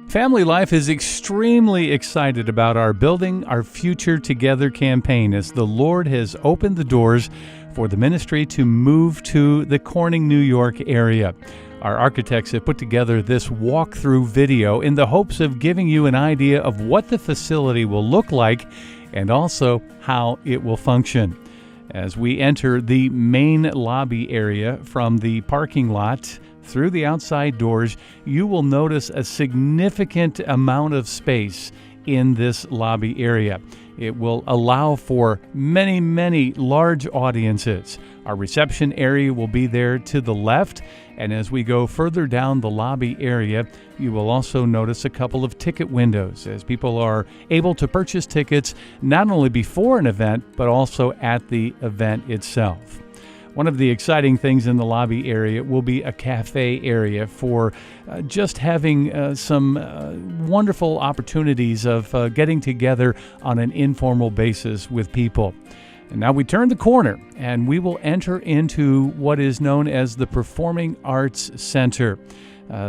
Family Life is extremely excited about our Building Our Future Together campaign as the Lord has opened the doors for the ministry to move to the Corning, New York area. Our architects have put together this walkthrough video in the hopes of giving you an idea of what the facility will look like and also how it will function. As we enter the main lobby area from the parking lot, through the outside doors, you will notice a significant amount of space in this lobby area. It will allow for many large audiences. Our reception area will be there to the left, and as we go further down the lobby area, you will also notice a couple of ticket windows as people are able to purchase tickets not only before an event, but also at the event itself. One of the exciting things in the lobby area will be a cafe area for just having some wonderful opportunities of getting together on an informal basis with people. And now we turn the corner and we will enter into what is known as the Performing Arts Center.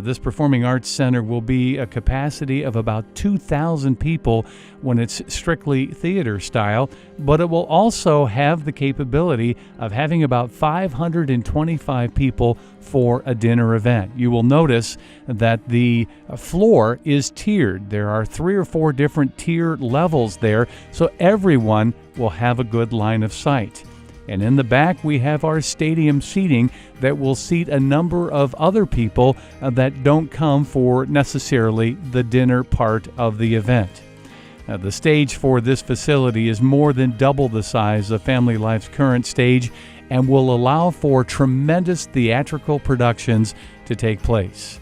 This Performing Arts Center will be a capacity of about 2,000 people when it's strictly theater style, but it will also have the capability of having about 525 people for a dinner event. You will notice that the floor is tiered. There are 3 or 4 different tier levels there, so everyone will have a good line of sight. And in the back, we have our stadium seating that will seat a number of other people that don't come for necessarily the dinner part of the event. The stage for this facility is more than double the size of Family Life's current stage and will allow for tremendous theatrical productions to take place.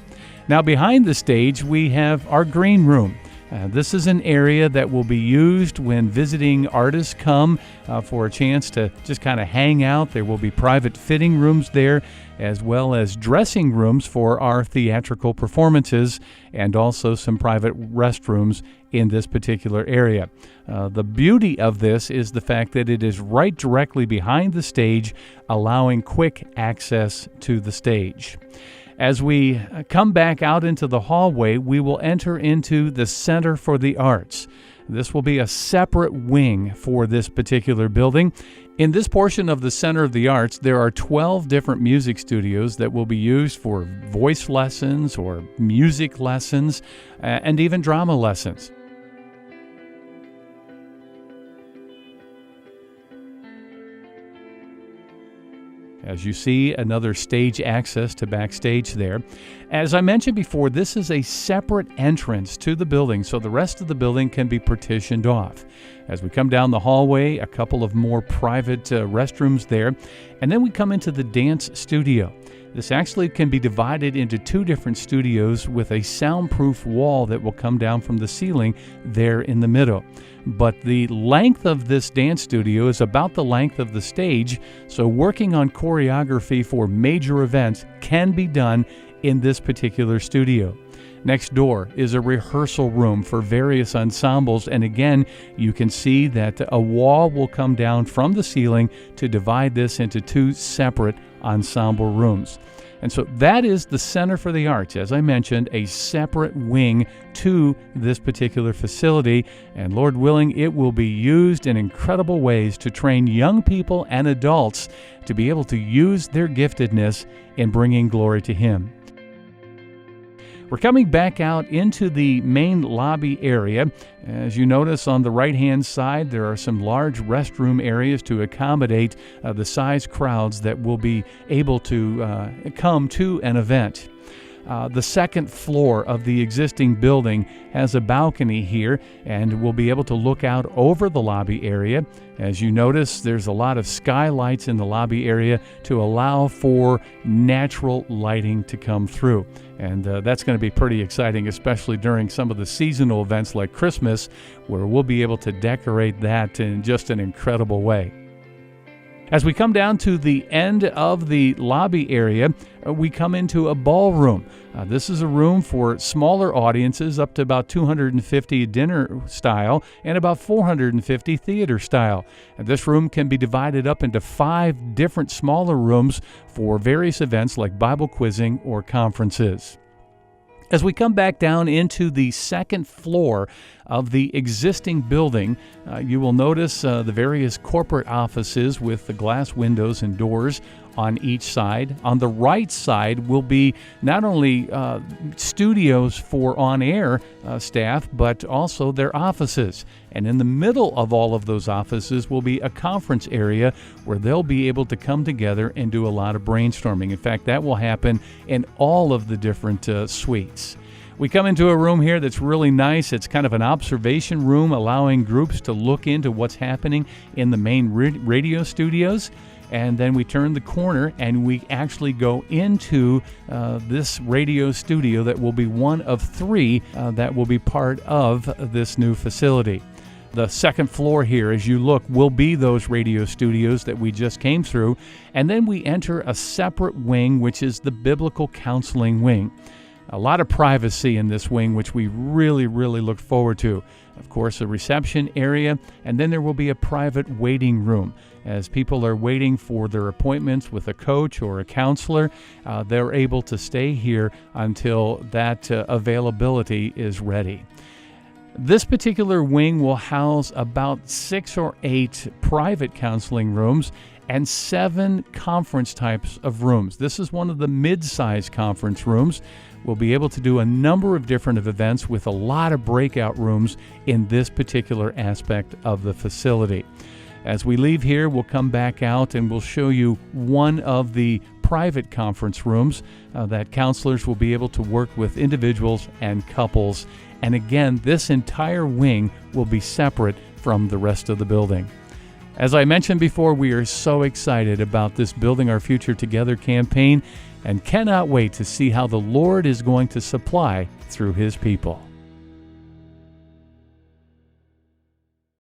Now, behind the stage, we have our green room. This is an area that will be used when visiting artists come for a chance to just kind of hang out. There will be private fitting rooms there, as well as dressing rooms for our theatrical performances, and also some private restrooms in this particular area. The beauty of this is the fact that it is right directly behind the stage, allowing quick access to the stage. As we come back out into the hallway, we will enter into the Center for the Arts. This will be a separate wing for this particular building. In this portion of the Center of the Arts, there are 12 different music studios that will be used for voice lessons or music lessons and even drama lessons. As you see, another stage access to backstage there. As I mentioned before, this is a separate entrance to the building, so the rest of the building can be partitioned off. As we come down the hallway, a couple of more private restrooms there, and then we come into the dance studio. This actually can be divided into 2 different studios with a soundproof wall that will come down from the ceiling there in the middle. But the length of this dance studio is about the length of the stage, so working on choreography for major events can be done in this particular studio. Next door is a rehearsal room for various ensembles, and again, you can see that a wall will come down from the ceiling to divide this into 2 separate ensemble rooms. And so that is the Center for the Arts, as I mentioned, a separate wing to this particular facility, and Lord willing, it will be used in incredible ways to train young people and adults to be able to use their giftedness in bringing glory to Him. We're coming back out into the main lobby area. As you notice on the right-hand side, there are some large restroom areas to accommodate the size crowds that will be able to come to an event. The second floor of the existing building has a balcony here, and we'll be able to look out over the lobby area. As you notice, there's a lot of skylights in the lobby area to allow for natural lighting to come through. And that's going to be pretty exciting, especially during some of the seasonal events like Christmas, where we'll be able to decorate that in just an incredible way. As we come down to the end of the lobby area, we come into a ballroom. This is a room for smaller audiences, up to about 250 dinner style and about 450 theater style. And this room can be divided up into 5 different smaller rooms for various events like Bible quizzing or conferences. As we come back down into the second floor of the existing building, you will notice the various corporate offices with the glass windows and doors on each side. On the right side will be not only studios for on-air staff, but also their offices. And in the middle of all of those offices will be a conference area where they'll be able to come together and do a lot of brainstorming. In fact, that will happen in all of the different suites. We come into a room here that's really nice. It's kind of an observation room, allowing groups to look into what's happening in the main radio studios. And then we turn the corner and we actually go into this radio studio that will be one of three that will be part of this new facility. The second floor here, as you look, will be those radio studios that we just came through. And then we enter a separate wing, which is the Biblical Counseling Wing. A lot of privacy in this wing, which we really look forward to. Of course, a reception area, and then there will be a private waiting room. As people are waiting for their appointments with a coach or a counselor, they're able to stay here until that availability is ready. This particular wing will house about 6 or 8 private counseling rooms and 7 conference types of rooms. This is one of the mid-size conference rooms. We'll be able to do a number of different events with a lot of breakout rooms in this particular aspect of the facility. As we leave here, we'll come back out and we'll show you one of the private conference rooms that counselors will be able to work with individuals and couples. And again, this entire wing will be separate from the rest of the building. As I mentioned before, we are so excited about this Building Our Future Together campaign and cannot wait to see how the Lord is going to supply through His people.